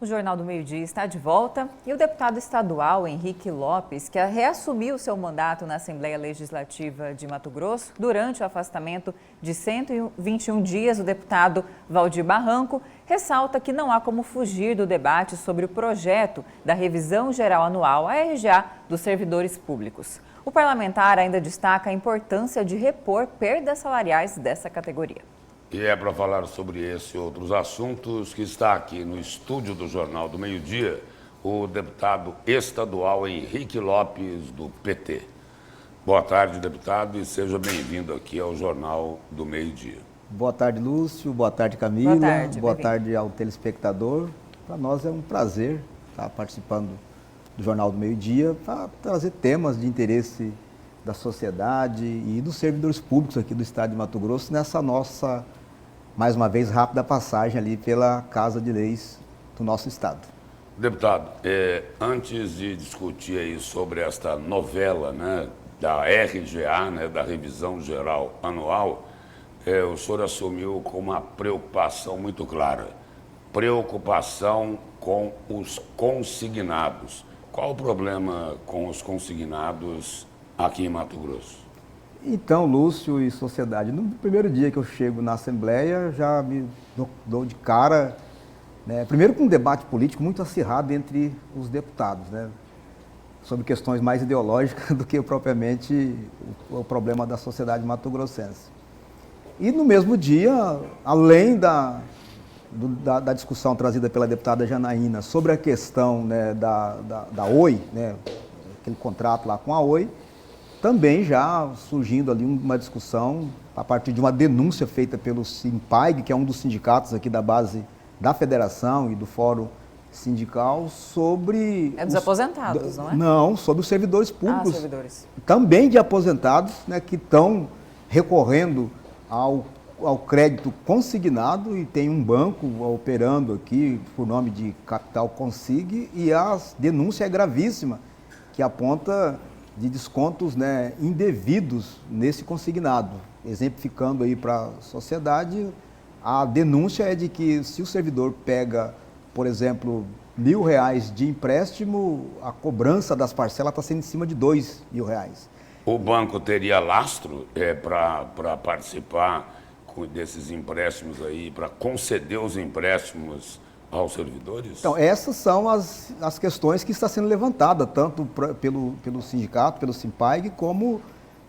O Jornal do Meio-Dia está de volta e o deputado estadual Henrique Lopes, que reassumiu seu mandato na Assembleia Legislativa de Mato Grosso, durante o afastamento de 121 dias, o deputado Valdir Barranco ressalta que não há como fugir do debate sobre o projeto da revisão geral anual, a RGA, dos servidores públicos. O parlamentar ainda destaca a importância de repor perdas salariais dessa categoria. E é para falar sobre esse e outros assuntos que está aqui no estúdio do Jornal do Meio-Dia o deputado estadual Henrique Lopes, do PT. Boa tarde, deputado, e seja bem-vindo aqui ao Jornal do Meio-Dia. Boa tarde, Lúcio. Boa tarde, Camila. Boa tarde ao telespectador. Para nós é um prazer estar participando do Jornal do Meio-Dia para trazer temas de interesse da sociedade e dos servidores públicos aqui do estado de Mato Grosso nessa nossa, mais uma vez, rápida passagem ali pela Casa de Leis do nosso estado. Deputado, antes de discutir aí sobre esta novela, né, da RGA, né, da Revisão Geral Anual, o senhor assumiu com uma preocupação muito clara, preocupação com os consignados. Qual o problema com os consignados aqui em Mato Grosso? Então, Lúcio e sociedade, no primeiro dia que eu chego na Assembleia, já me dou de cara, né, primeiro com um debate político muito acirrado entre os deputados, né, sobre questões mais ideológicas do que propriamente o problema da sociedade mato-grossense. E no mesmo dia, além da discussão trazida pela deputada Janaína sobre a questão, né, da Oi, né, aquele contrato lá com a Oi, também já surgindo ali uma discussão a partir de uma denúncia feita pelo Simpag, que é um dos sindicatos aqui da base da federação e do fórum sindical, sobre... É dos aposentados, não é? Não, sobre os servidores públicos. Servidores. Também de aposentados, né, que estão recorrendo ao crédito consignado e tem um banco operando aqui por nome de Capital Consig e a denúncia é gravíssima, que aponta de descontos, né, indevidos nesse consignado. Exemplificando aí para a sociedade, a denúncia é de que se o servidor pega, por exemplo, R$ 1.000 de empréstimo, a cobrança das parcelas está sendo em cima de R$ 2.000. O banco teria lastro para participar desses empréstimos aí, para conceder os empréstimos aos servidores? Então, essas são as questões que estão sendo levantadas, tanto pelo sindicato, pelo Simpag, como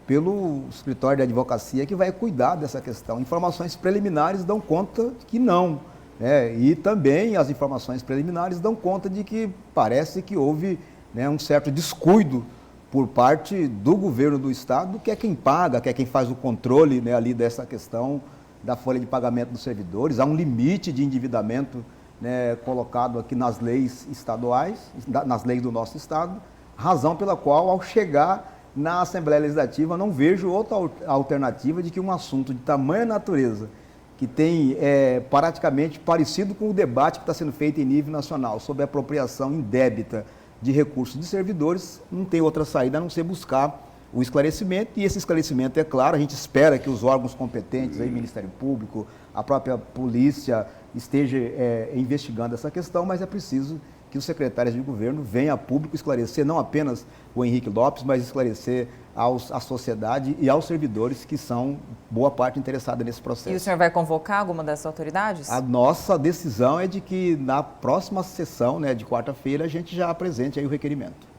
pelo escritório de advocacia que vai cuidar dessa questão. Informações preliminares dão conta que não, né? E também as informações preliminares dão conta de que parece que houve, né, um certo descuido por parte do governo do estado, que é quem paga, que é quem faz o controle, né, ali dessa questão da folha de pagamento dos servidores. Há um limite de endividamento, né, colocado aqui nas leis estaduais, nas leis do nosso estado, razão pela qual, ao chegar na Assembleia Legislativa, não vejo outra alternativa de que um assunto de tamanha natureza, que tem praticamente parecido com o debate que está sendo feito em nível nacional sobre a apropriação indébita de recursos de servidores, não tem outra saída a não ser buscar o esclarecimento, e esse esclarecimento, é claro, a gente espera que os órgãos competentes, aí, Ministério Público, a própria polícia, esteja investigando essa questão, mas é preciso que os secretários de governo venham a público esclarecer, não apenas o Henrique Lopes, mas esclarecer à sociedade e aos servidores que são boa parte interessada nesse processo. E o senhor vai convocar alguma dessas autoridades? A nossa decisão é de que na próxima sessão, né, de quarta-feira, a gente já apresente aí o requerimento.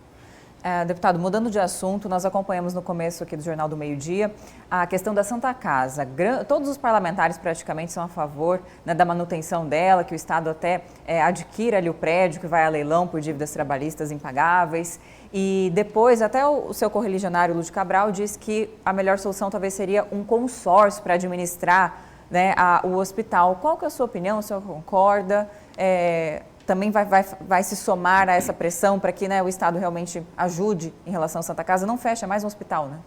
Deputado, mudando de assunto, nós acompanhamos no começo aqui do Jornal do Meio-Dia a questão da Santa Casa. Todos os parlamentares praticamente são a favor, né, da manutenção dela, que o Estado até adquira ali o prédio, que vai a leilão por dívidas trabalhistas impagáveis. E depois, até o seu correligionário Lúcio Cabral diz que a melhor solução talvez seria um consórcio para administrar, né, o hospital. Qual que é a sua opinião? O senhor concorda? Também vai se somar a essa pressão para que, né, o Estado realmente ajude em relação à Santa Casa? Não fecha mais um hospital, né?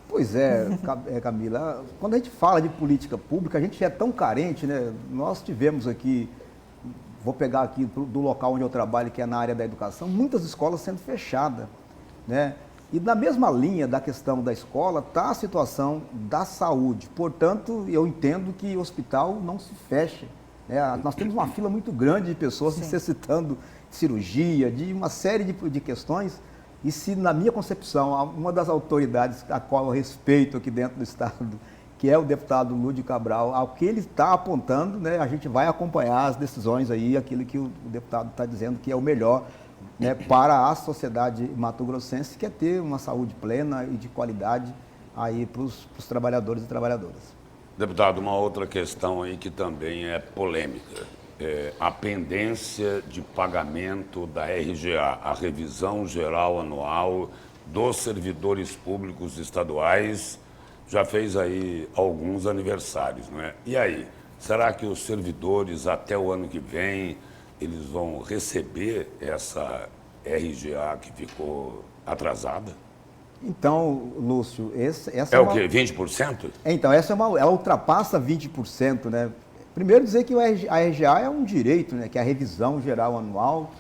Pois é, Camila, quando a gente fala de política pública, a gente é tão carente, né? Nós tivemos aqui, vou pegar aqui do local onde eu trabalho, que é na área da educação, muitas escolas sendo fechadas, né? E na mesma linha da questão da escola está a situação da saúde. Portanto, eu entendo que o hospital não se feche, Nós temos uma fila muito grande de pessoas necessitando de cirurgia, de uma série de questões. E se, na minha concepção, uma das autoridades a qual eu respeito aqui dentro do Estado, que é o deputado Lúdio Cabral, ao que ele está apontando, né, a gente vai acompanhar as decisões aí, aquilo que o deputado está dizendo que é o melhor, né, para a sociedade mato-grossense, que é ter uma saúde plena e de qualidade aí para os trabalhadores e trabalhadoras. Deputado, uma outra questão aí que também é polêmica. A pendência de pagamento da RGA, a revisão geral anual dos servidores públicos estaduais, já fez aí alguns aniversários, não é? E aí, será que os servidores até o ano que vem, eles vão receber essa RGA que ficou atrasada? Então, Lúcio, essa é o quê? 20%? Então, ela ultrapassa 20%, né? Primeiro dizer que a RGA é um direito, né? Que é a revisão geral anual,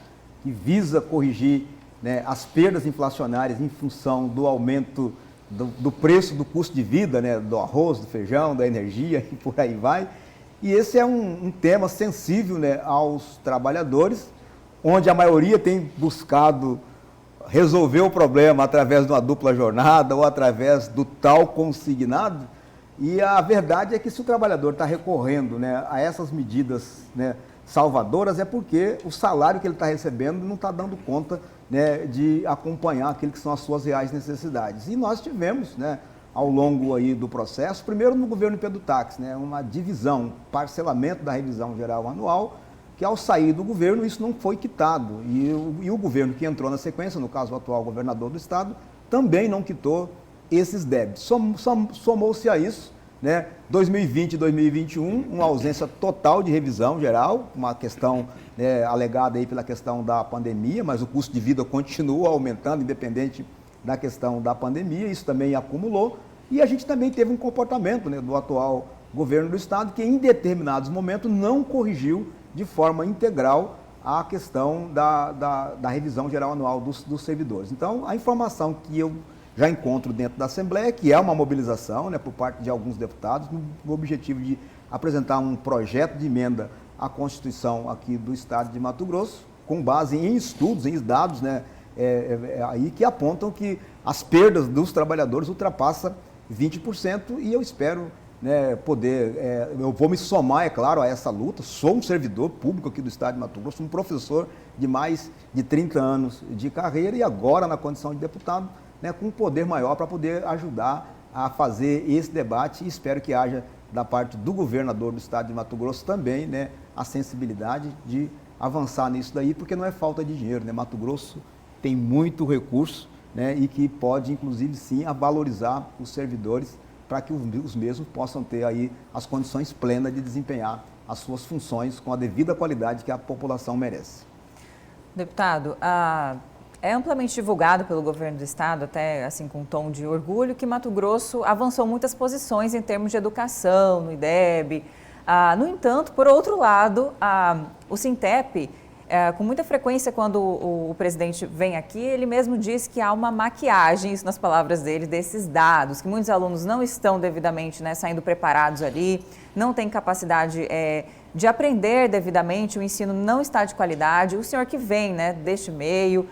que visa corrigir, né, as perdas inflacionárias em função do aumento do preço do custo de vida, né? Do arroz, do feijão, da energia e por aí vai. E esse é um tema sensível, né, aos trabalhadores, onde a maioria tem buscado resolver o problema através de uma dupla jornada ou através do tal consignado. E a verdade é que se o trabalhador está recorrendo, né, a essas medidas, né, salvadoras, é porque o salário que ele está recebendo não está dando conta, né, de acompanhar aquilo que são as suas reais necessidades. E nós tivemos, né, ao longo aí do processo, primeiro no governo Pedro Táxi, né, uma divisão, um parcelamento da revisão geral anual, que ao sair do governo isso não foi quitado. E o governo que entrou na sequência, no caso o atual governador do estado, também não quitou esses débitos. Somou-se a isso, né, 2020 e 2021, uma ausência total de revisão geral, uma questão, né, alegada aí pela questão da pandemia, mas o custo de vida continua aumentando, independente da questão da pandemia, isso também acumulou. E a gente também teve um comportamento, né, do atual governo do estado que em determinados momentos não corrigiu de forma integral a questão da revisão geral anual dos servidores. Então, a informação que eu já encontro dentro da Assembleia, que é uma mobilização, né, por parte de alguns deputados, no objetivo de apresentar um projeto de emenda à Constituição aqui do Estado de Mato Grosso, com base em estudos, em dados, né, aí que apontam que as perdas dos trabalhadores ultrapassam 20%, e eu espero, né, eu vou me somar, é claro, a essa luta. Sou um servidor público aqui do Estado de Mato Grosso, um professor de mais de 30 anos de carreira e agora na condição de deputado, né, com um poder maior para poder ajudar a fazer esse debate, e espero que haja da parte do governador do Estado de Mato Grosso também, né, a sensibilidade de avançar nisso daí, porque não é falta de dinheiro, né? Mato Grosso tem muito recurso, né, e que pode, inclusive, sim, a valorizar os servidores para que os mesmos possam ter aí as condições plenas de desempenhar as suas funções com a devida qualidade que a população merece. Deputado, é amplamente divulgado pelo governo do estado, até assim com um tom de orgulho, que Mato Grosso avançou muitas posições em termos de educação, no IDEB. No entanto, por outro lado, o Sintep, com muita frequência, quando o presidente vem aqui, ele mesmo diz que há uma maquiagem, isso nas palavras dele, desses dados, que muitos alunos não estão devidamente, né, saindo preparados ali, não têm capacidade de aprender devidamente, o ensino não está de qualidade. O senhor que vem, né, deste meio,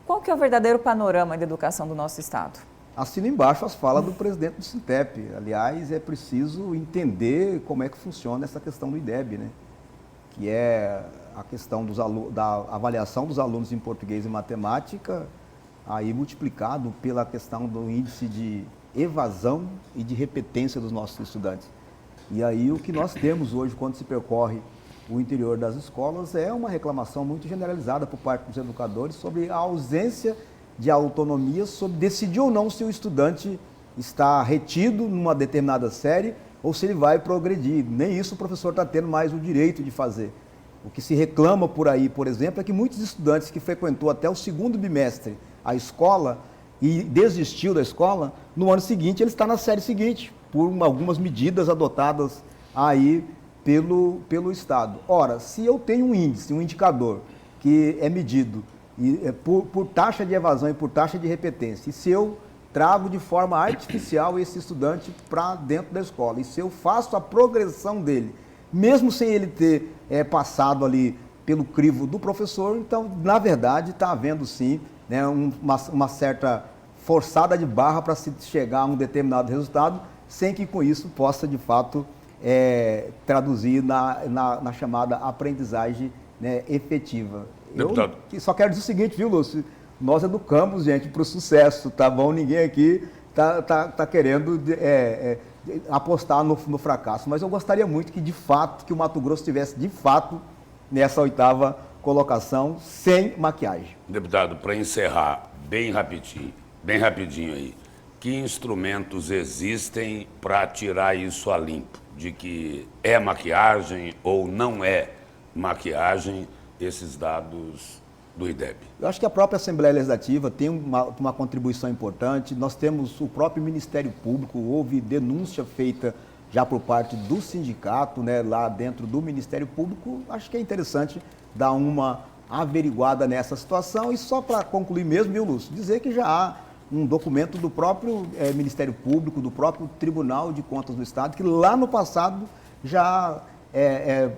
qual que é o verdadeiro panorama da educação do nosso estado? Assino embaixo as falas do presidente do Sintep. Aliás, é preciso entender como é que funciona essa questão do IDEB, né? Que é a questão da avaliação dos alunos em português e matemática, aí multiplicado pela questão do índice de evasão e de repetência dos nossos estudantes. E aí o que nós temos hoje, quando se percorre o interior das escolas, é uma reclamação muito generalizada por parte dos educadores sobre a ausência de autonomia sobre decidir ou não se o estudante está retido numa determinada série ou se ele vai progredir. Nem isso o professor está tendo mais o direito de fazer. O que se reclama por aí, por exemplo, é que muitos estudantes que frequentou até o 2º bimestre a escola e desistiu da escola, no ano seguinte ele está na série seguinte, por algumas medidas adotadas aí pelo Estado. Ora, se eu tenho um índice, um indicador que é medido por taxa de evasão e por taxa de repetência, e se eu trago de forma artificial esse estudante para dentro da escola, e se eu faço a progressão dele mesmo sem ele ter passado ali pelo crivo do professor. Então, na verdade, está havendo sim, né, uma certa forçada de barra para se chegar a um determinado resultado, sem que com isso possa, de fato, traduzir na chamada aprendizagem, né, efetiva. Deputado. Eu só quero dizer o seguinte, viu, Lúcio? Nós educamos, gente, para o sucesso, tá bom? Ninguém aqui tá querendo apostar no fracasso, mas eu gostaria muito que, de fato, que o Mato Grosso estivesse, de fato, nessa 8ª colocação, sem maquiagem. Deputado, para encerrar, bem rapidinho aí, que instrumentos existem para tirar isso a limpo? De que é maquiagem ou não é maquiagem esses dados do IDEB? Eu acho que a própria Assembleia Legislativa tem uma contribuição importante. Nós temos o próprio Ministério Público, houve denúncia feita já por parte do sindicato, né, lá dentro do Ministério Público. Acho que é interessante dar uma averiguada nessa situação. E só para concluir mesmo, viu, Lúcio, dizer que já há um documento do próprio Ministério Público, do próprio Tribunal de Contas do Estado, que lá no passado já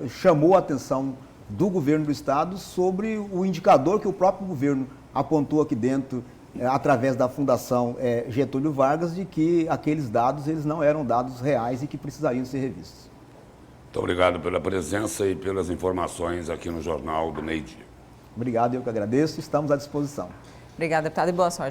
chamou a atenção do governo do Estado sobre o indicador que o próprio governo apontou aqui dentro, através da Fundação Getúlio Vargas, de que aqueles dados eles não eram dados reais e que precisariam ser revistos. Muito obrigado pela presença e pelas informações aqui no Jornal do Meio Dia. Obrigado, eu que agradeço, estamos à disposição. Obrigada, deputado, e boa sorte.